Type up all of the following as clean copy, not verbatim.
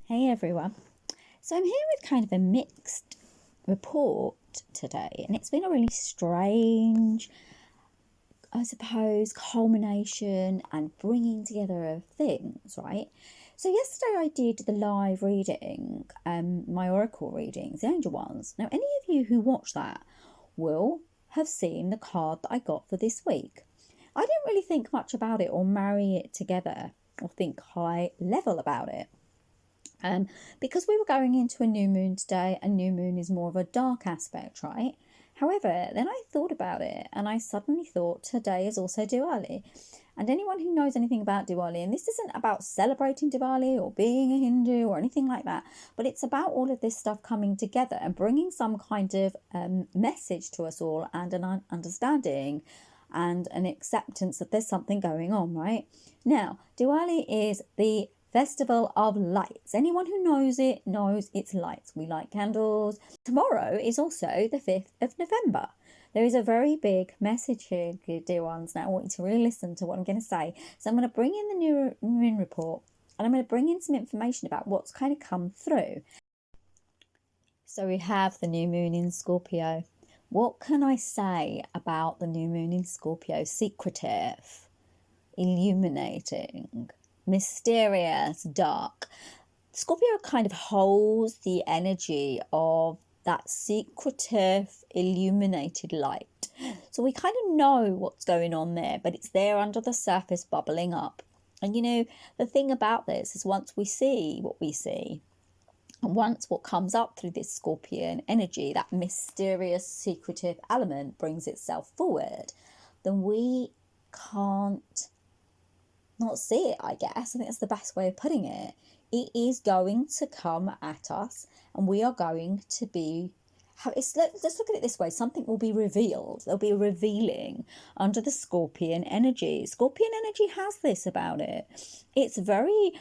Hey everyone. So I'm here with kind of a mixed report today, and it's been a really strange, I suppose, culmination and bringing together of things, right? So yesterday I did the live reading, my oracle readings, the angel ones. Now, any of you who watch that will have seen the card that I got for this week. I didn't really think much about it or marry it together or think high level about it. Because we were going into a new moon today, and new moon is more of a dark aspect, right? However, then I thought about it and I suddenly thought today is also Diwali. And anyone who knows anything about Diwali, and this isn't about celebrating Diwali or being a Hindu or anything like that, but it's about all of this stuff coming together and bringing some kind of message to us all and an understanding and an acceptance that there's something going on, right? Now, Diwali is the Festival of Lights. Anyone who knows it knows it's lights. We light candles. Tomorrow is also the 5th of November. There is a very big message here, dear ones. Now I want you to really listen to what I'm going to say. So I'm going to bring in the new moon report, and I'm going to bring in some information about what's kind of come through. So we have the new moon in Scorpio. What can I say about the new moon in Scorpio? Secretive, illuminating, mysterious, dark. Scorpio kind of holds the energy of that secretive, illuminated light. So we kind of know what's going on there, but it's there under the surface, bubbling up. And you know, the thing about this is once we see what we see, and once what comes up through this Scorpion energy, that mysterious, secretive element brings itself forward, then we can't not see it, I guess. I think that's the best way of putting it. It is going to come at us, and we are going to be, let's look at it this way. Something will be revealed. There'll be a revealing under the Scorpion energy. Scorpion energy has this about it. It's very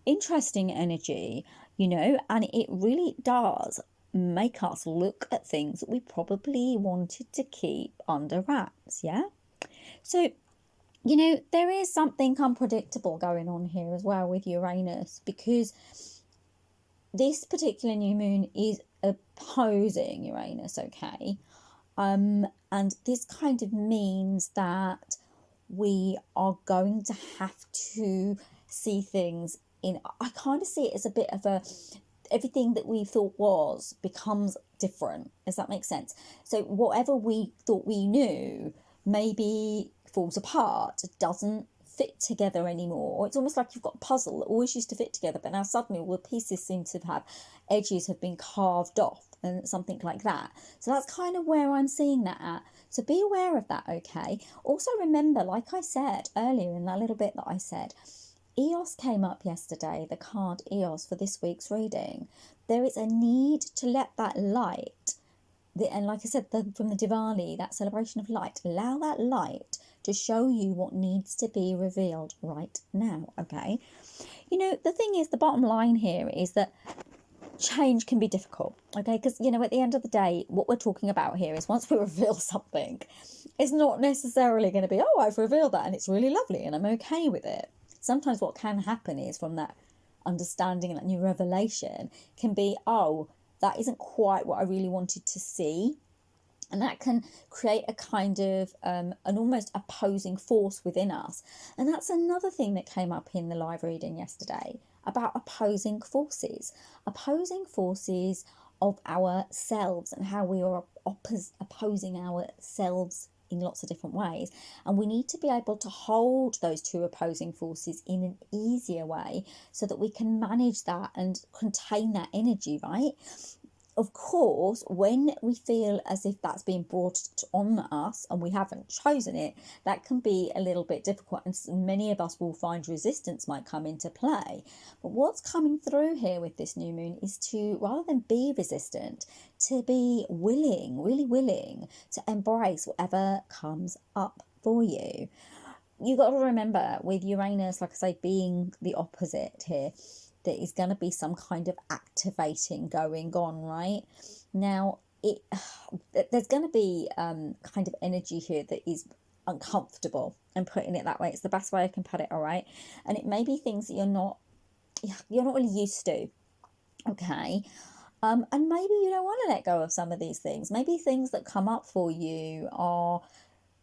interesting energy, you know, and it really does make us look at things that we probably wanted to keep under wraps, yeah? So, you know, there is something unpredictable going on here as well with Uranus, because this particular new moon is opposing Uranus, okay? And this kind of means that we are going to have to see things in, I kind of see it as a bit of a, everything that we thought was becomes different. Does that make sense? So whatever we thought we knew maybe falls apart, doesn't fit together anymore. It's almost like you've got a puzzle that always used to fit together, but now suddenly all the pieces seem to have edges have been carved off and something like that. So that's kind of where I'm seeing that at. So be aware of that, okay? Also remember, like I said earlier in that little bit that I said, Eos came up yesterday, the card Eos for this week's reading. There is a need to let that light, and like I said, from the Diwali, that celebration of light, allow that light to show you what needs to be revealed right now, okay? You know, the thing is, the bottom line here is that change can be difficult, okay? Because, you know, at the end of the day, what we're talking about here is once we reveal something, it's not necessarily going to be, oh, I've revealed that and it's really lovely and I'm okay with it. Sometimes what can happen is from that understanding and that new revelation can be, oh, that isn't quite what I really wanted to see. And that can create a kind of an almost opposing force within us. And that's another thing that came up in the live reading yesterday about opposing forces of ourselves and how we are opposing ourselves in lots of different ways. And we need to be able to hold those two opposing forces in an easier way so that we can manage that and contain that energy, right? Of course, when we feel as if that's being brought on us and we haven't chosen it, that can be a little bit difficult, and many of us will find resistance might come into play. But what's coming through here with this new moon is to, rather than be resistant, to be willing, really willing to embrace whatever comes up for you. You got to remember, with Uranus, like I say, being the opposite here, there is going to be some kind of activating going on, right? Now, there's going to be kind of energy here that is uncomfortable, and putting it that way, it's the best way I can put it, all right? And it may be things that you're not really used to. Okay. And maybe you don't want to let go of some of these things. Maybe things that come up for you are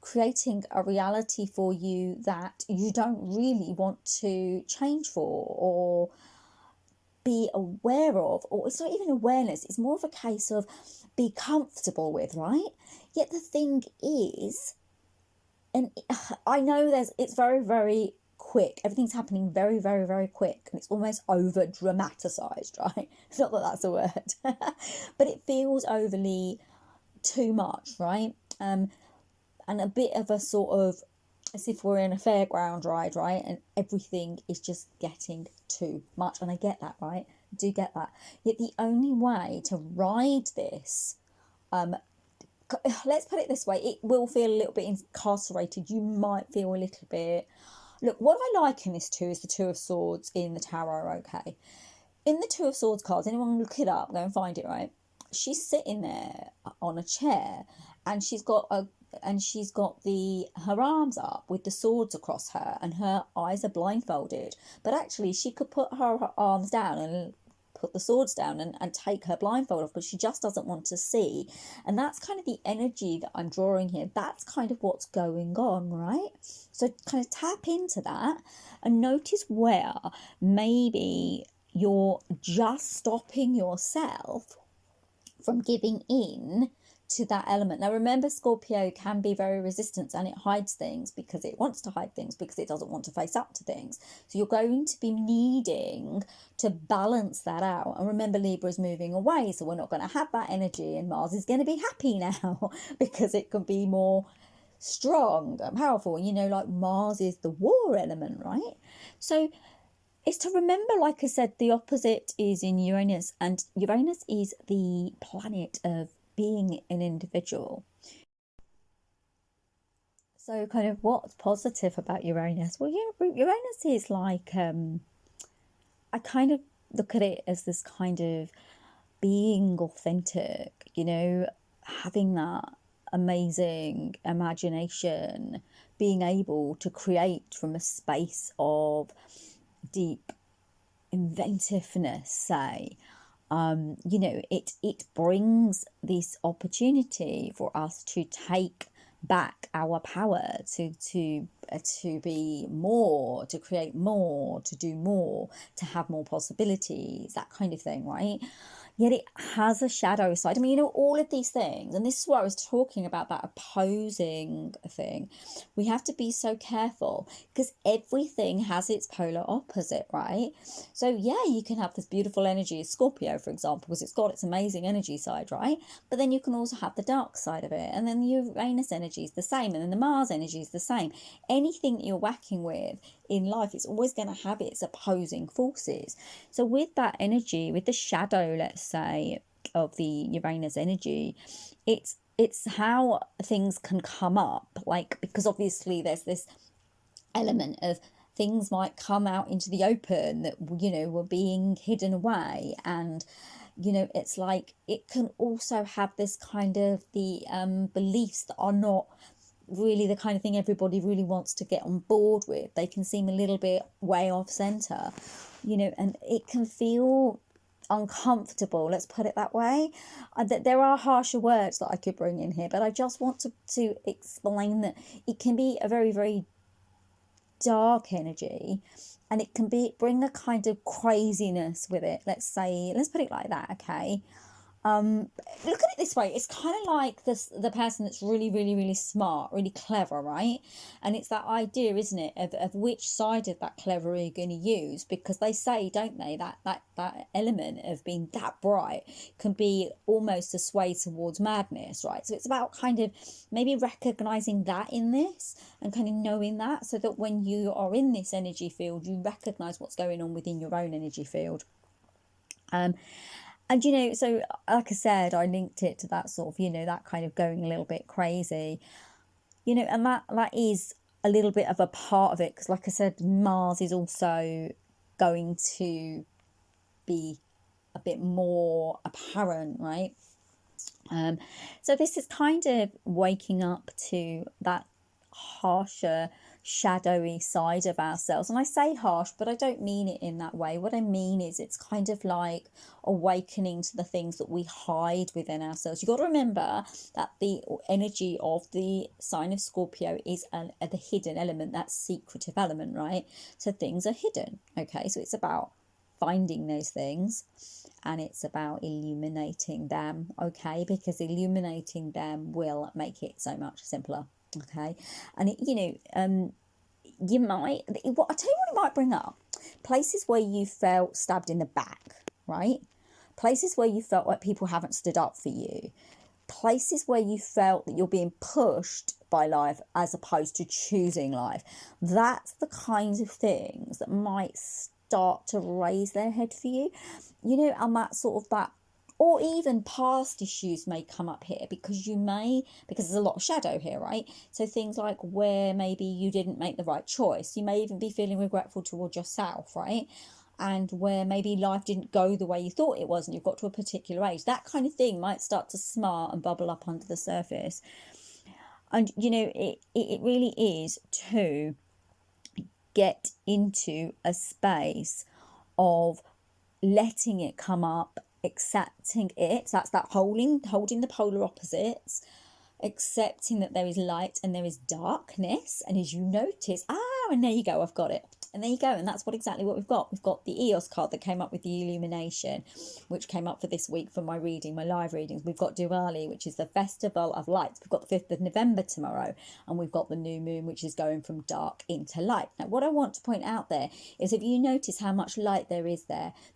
creating a reality for you that you don't really want to change for or be aware of, or it's not even awareness, it's more of a case of be comfortable with, right? Yet the thing is, and I know it's very, very quick. Everything's happening very, very, very quick, and it's almost over dramatized, right? It's not that that's a word, but it feels overly too much, right? And a bit of a sort of as if we're in a fairground ride, right? And everything is just getting too much. And I get that, right? I do get that. Yet the only way to ride this, let's put it this way, it will feel a little bit incarcerated. You might feel a little bit. Look, what I liken this to is the Two of Swords in the Tarot, okay? In the Two of Swords cards, anyone look it up, go and find it, right? She's sitting there on a chair and she's got her arms up with the swords across her and her eyes are blindfolded, but actually she could put her arms down and put the swords down and take her blindfold off, but she just doesn't want to see. And that's kind of the energy that I'm drawing here. That's kind of what's going on, right? So kind of tap into that and notice where maybe you're just stopping yourself from giving in to that element. Now remember, Scorpio can be very resistant and it hides things because it wants to hide things because it doesn't want to face up to things. So you're going to be needing to balance that out. And remember, Libra is moving away, so we're not going to have that energy, and Mars is going to be happy now because it can be more strong and powerful. You know, like Mars is the war element, right? So it's to remember, like I said, the opposite is in Uranus, and Uranus is the planet of being an individual. So kind of what's positive about Uranus? Well, yeah, Uranus is like, I kind of look at it as this kind of being authentic, you know, having that amazing imagination, being able to create from a space of deep inventiveness, say. You know, it brings this opportunity for us to take back our power to be more, to create more, to do more, to have more possibilities, that kind of thing, right? Yet it has a shadow side. I mean, you know, all of these things, and this is what I was talking about, that opposing thing. We have to be so careful because everything has its polar opposite, right? So yeah, you can have this beautiful energy of Scorpio, for example, because it's got its amazing energy side, right? But then you can also have the dark side of it, and then the Uranus energy is the same, and then the Mars energy is the same. Anything that you're whacking with in life, it's always going to have its opposing forces. So with that energy, with the shadow, let's say, of the Uranus energy, it's how things can come up, like, because obviously there's this element of things might come out into the open that, you know, were being hidden away. And you know, it's like it can also have this kind of the beliefs that are not really the kind of thing everybody really wants to get on board with. They can seem a little bit way off center, you know, and it can feel uncomfortable, let's put it that way. There are harsher words that I could bring in here, but I just want to explain that it can be a very, very dark energy, and it can bring a kind of craziness with it. Let's put it like that, okay? Look at it this way, it's kind of like the person that's really, really, really smart, really clever, right? And it's that idea, isn't it, of which side of that clever are you going to use? Because they say, don't they, that element of being that bright can be almost a sway towards madness, right? So it's about kind of maybe recognizing that in this and kind of knowing that, so that when you are in this energy field, you recognize what's going on within your own energy field. And, you know, so like I said, I linked it to that sort of, you know, that kind of going a little bit crazy, you know, and that is a little bit of a part of it. Because like I said, Mars is also going to be a bit more apparent, right? So this is kind of waking up to that harsher shadowy side of ourselves. And I say harsh, but I don't mean it in that way. What I mean is it's kind of like awakening to the things that we hide within ourselves. You've got to remember that the energy of the sign of Scorpio is the hidden element, that secretive element, right? So things are hidden, okay? So it's about finding those things, and it's about illuminating them, okay? Because illuminating them will make it so much simpler. Okay, and you might, what I tell you what it might bring up, places where you felt stabbed in the back, right? Places where you felt like people haven't stood up for you, places where you felt that you're being pushed by life as opposed to choosing life. That's the kinds of things that might start to raise their head for you, and that sort of that. Or even past issues may come up here because because there's a lot of shadow here, right? So things like where maybe you didn't make the right choice. You may even be feeling regretful towards yourself, right? And where maybe life didn't go the way you thought it was and you've got to a particular age. That kind of thing might start to smart and bubble up under the surface. And, it really is to get into a space of letting it come up, accepting it. That's that holding the polar opposites, accepting that there is light and there is darkness. And as you notice, and there you go, I've got it. And there you go. And that's exactly what we've got. We've got the EOS card that came up with the illumination, which came up for this week for my live readings. We've got Diwali, which is the festival of lights. We've got the 5th of November tomorrow. And we've got the new moon, which is going from dark into light. Now, what I want to point out there is if you notice how much light there is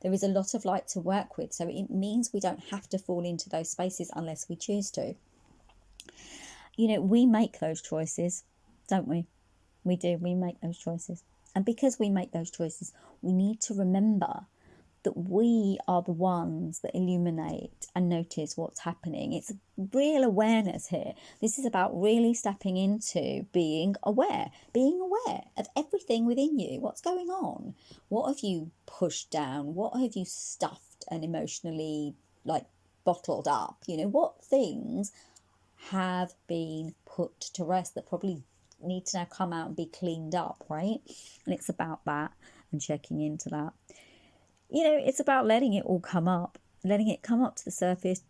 is a lot of light to work with. So it means we don't have to fall into those spaces unless we choose to. We make those choices, don't we? We do. We make those choices. And because we make those choices, we need to remember that we are the ones that illuminate and notice what's happening. It's real awareness here. This is about really stepping into being aware of everything within you. What's going on? What have you pushed down? What have you stuffed and emotionally bottled up? What things have been put to rest that probably need to now come out and be cleaned up, right? And it's about that and checking into that. It's about letting it all come up, letting it come up to the surface.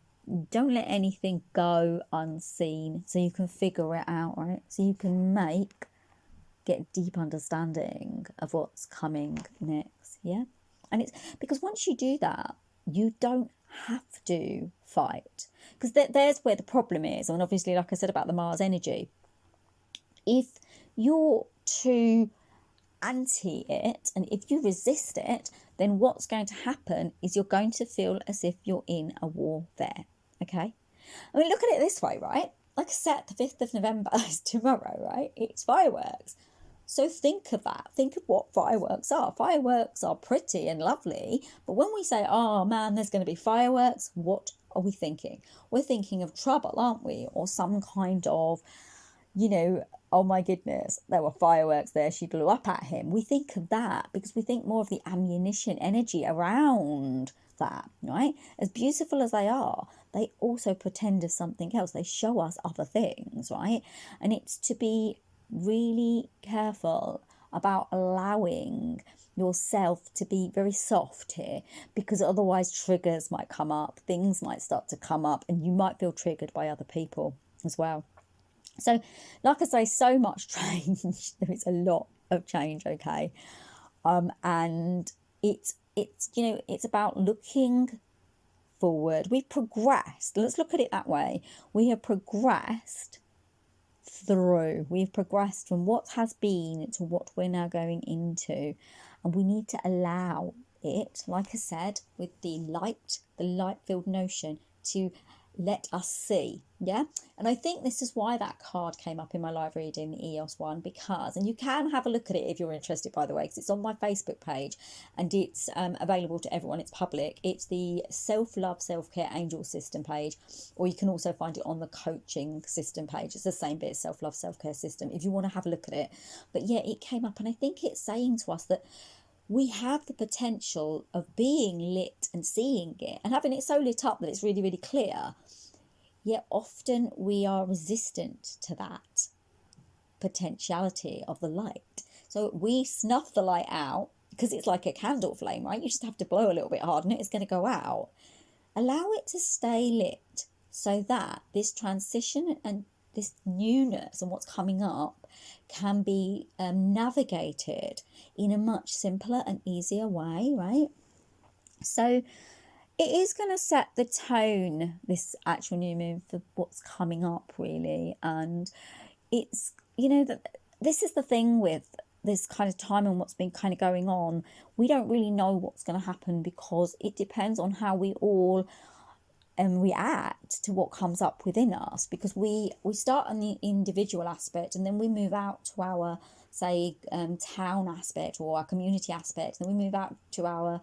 Don't let anything go unseen so you can figure it out, right? So you can get deep understanding of what's coming next, yeah? And it's because once you do that, you don't have to fight. Because there's where the problem is. And obviously, like I said about the Mars energy, if you're too anti it and if you resist it, then what's going to happen is you're going to feel as if you're in a war there, okay? I mean, look at it this way, right? Like I said, the 5th of November is tomorrow, right? It's fireworks. So think of that. Think of what fireworks are. Fireworks are pretty and lovely, but when we say, oh man, there's going to be fireworks, what are we thinking? We're thinking of trouble, aren't we? Or some kind of, oh my goodness, there were fireworks there, she blew up at him. We think of that because we think more of the ammunition energy around that, right? As beautiful as they are, they also pretend of something else. They show us other things, right? And it's to be really careful about allowing yourself to be very soft here, because otherwise triggers might come up, things might start to come up, and you might feel triggered by other people as well. So, like I say, so much change. There is a lot of change, okay? And it's about looking forward. We've progressed. Let's look at it that way. We have progressed through. We've progressed from what has been to what we're now going into. And we need to allow it, like I said, with the light-filled notion, to let us see, yeah? And I think this is why that card came up in my live reading, the EOS one, because, and you can have a look at it if you're interested, by the way, because it's on my Facebook page and it's available to everyone. It's public. It's the Self-Love, Self-Care Angel System page, or you can also find it on the Coaching System page. It's the same bit, Self-Love, Self-Care System, if you want to have a look at it. But yeah, it came up, and I think it's saying to us that we have the potential of being lit and seeing it and having it so lit up that it's really, really clear. Yet often we are resistant to that. potentiality of the light. So we snuff the light out because it's like a candle flame, right? You just have to blow a little bit hard and it's going to go out. Allow it to stay lit so that this transition and this newness and what's coming up can be navigated in a much simpler and easier way, right? So it is going to set the tone, this actual new moon, for what's coming up, really. And it's, this is the thing with this kind of time and what's been kind of going on. We don't really know what's going to happen because it depends on how we all react to what comes up within us, because we start on the individual aspect and then we move out to our, say, town aspect or our community aspect, and then we move out to our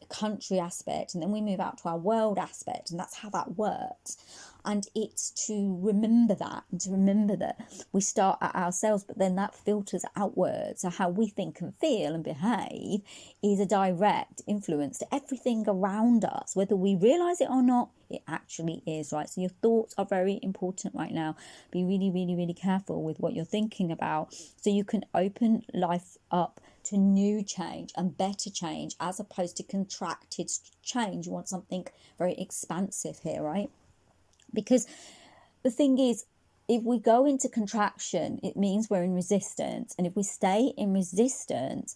country aspect, and then we move out to our world aspect, and that's how that works. And it's to remember that, and to remember that we start at ourselves, but then that filters outwards. So how we think and feel and behave is a direct influence to everything around us, whether we realize it or not. It actually is, right? So your thoughts are very important right now. Be really, really, really careful with what you're thinking about, so you can open life up to new change and better change, as opposed to contracted change. You want something very expansive here, right? Because the thing is, if we go into contraction, it means we're in resistance. And if we stay in resistance,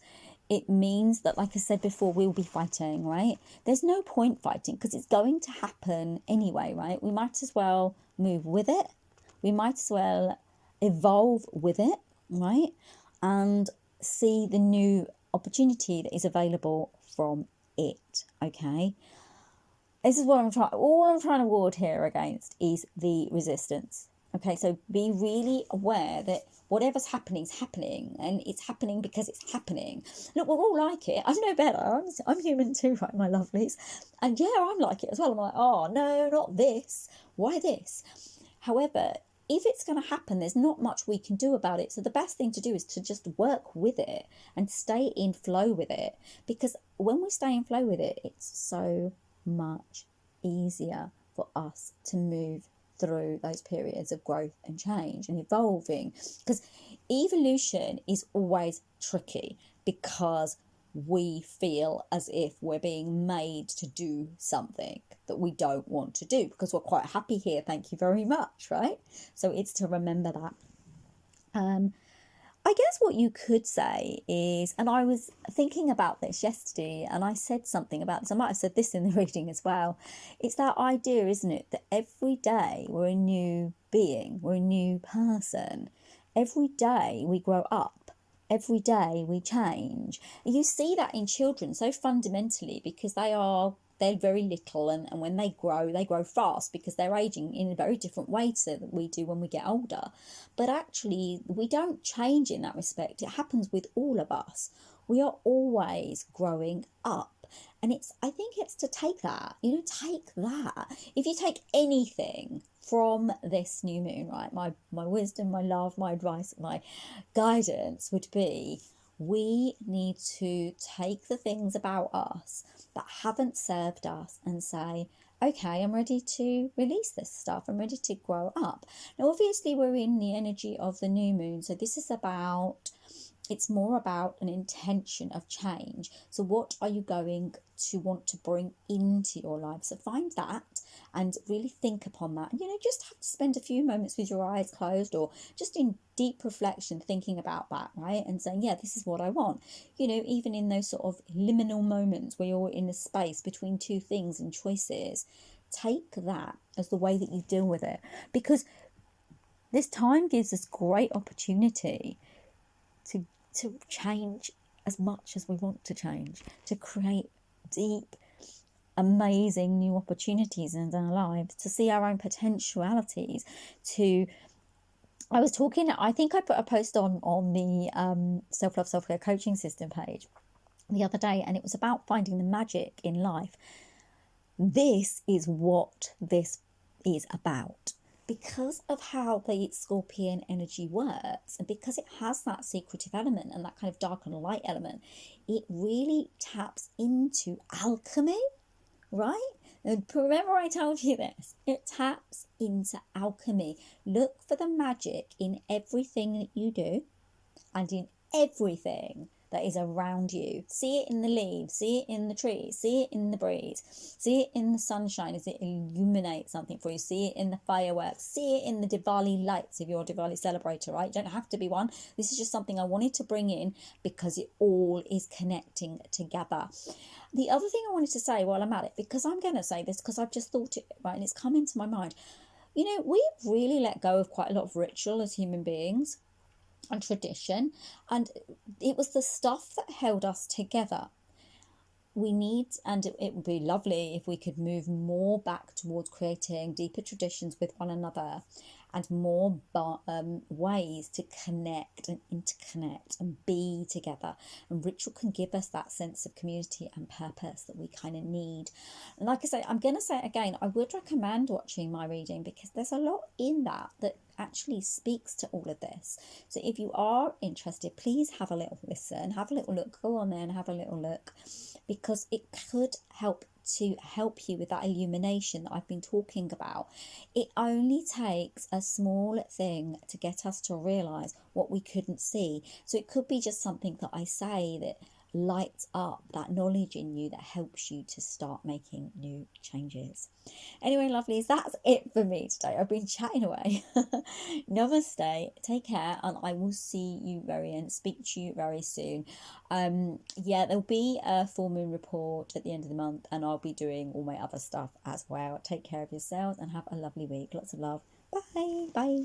it means that, like I said before, we'll be fighting, right? There's no point fighting because it's going to happen anyway, right? We might as well move with it. We might as well evolve with it, right? And see the new opportunity that is available from it, okay? This is what all I'm trying to ward here against is the resistance. Okay, so be really aware that whatever's happening is happening, and it's happening because it's happening. Look, we're all like it. I'm no better. I'm human too, right, my lovelies? And yeah, I'm like it as well. I'm like, oh, no, not this. Why this? However, if it's going to happen, there's not much we can do about it. So the best thing to do is to just work with it and stay in flow with it. Because when we stay in flow with it, it's so much easier for us to move through those periods of growth and change and evolving. Because evolution is always tricky, because we feel as if we're being made to do something that we don't want to do, because we're quite happy here, thank you very much, right? So it's to remember that. I guess what you could say is, and I was thinking about this yesterday, and I said something about this, I might have said this in the reading as well. It's that idea, isn't it, that every day we're a new being, we're a new person. Every day we grow up. Every day we change. You see that in children so fundamentally, because they're very little, and when they grow fast, because they're aging in a very different way to that we do when we get older. But actually, we don't change in that respect. It happens with all of us. We are always growing up. And I think it's to take that, take that. If you take anything from this new moon, right, my wisdom, my love, my advice, my guidance would be, we need to take the things about us that haven't served us and say, okay, I'm ready to release this stuff. I'm ready to grow up. Now, obviously, we're in the energy of the new moon. So this is it's more about an intention of change. So what are you going to want to bring into your life? So find that and really think upon that. And, just have to spend a few moments with your eyes closed, or just in deep reflection, thinking about that, right? And saying, yeah, this is what I want. Even in those sort of liminal moments where you're in a space between two things and choices, take that as the way that you deal with it. Because this time gives us great opportunity to change as much as we want to change, to create deep, amazing new opportunities in our lives, to see our own potentialities, I think I put a post on the self-love, self-care coaching system page the other day, and it was about finding the magic in life. This is what this is about. Because of how the Scorpion energy works, and because it has that secretive element and that kind of dark and light element, it really taps into alchemy, right? And remember I told you this. It taps into alchemy. Look for the magic in everything that you do and in everything that is around you. See it in the leaves, see it in the trees, see it in the breeze, see it in the sunshine as it illuminates something for you, see it in the fireworks, see it in the Diwali lights if you're a Diwali celebrator, right? You don't have to be one. This is just something I wanted to bring in because it all is connecting together. The other thing I wanted to say while I'm at it, because I'm going to say this because I've just thought it, right, and it's come into my mind. You know, we've really let go of quite a lot of ritual as human beings and tradition, and it was the stuff that held us together. We need, and it would be lovely if we could move more back towards creating deeper traditions with one another and more ways to connect and interconnect and be together. And ritual can give us that sense of community and purpose that we kind of need. And like I say, I'm going to say it again, I would recommend watching my reading because there's a lot in that actually speaks to all of this. So if you are interested, please have a little listen, have a little look, go on there and have a little look, because it could help you with that illumination that I've been talking about. It only takes a small thing to get us to realize what we couldn't see. So it could be just something that I say that lights up that knowledge in you that helps you to start making new changes. Anyway, lovelies, that's it for me today. I've been chatting away. Namaste, take care, and I will see you speak to you very soon. Yeah, there'll be a full moon report at the end of the month, and I'll be doing all my other stuff as well. Take care of yourselves and have a lovely week. Lots of love. Bye.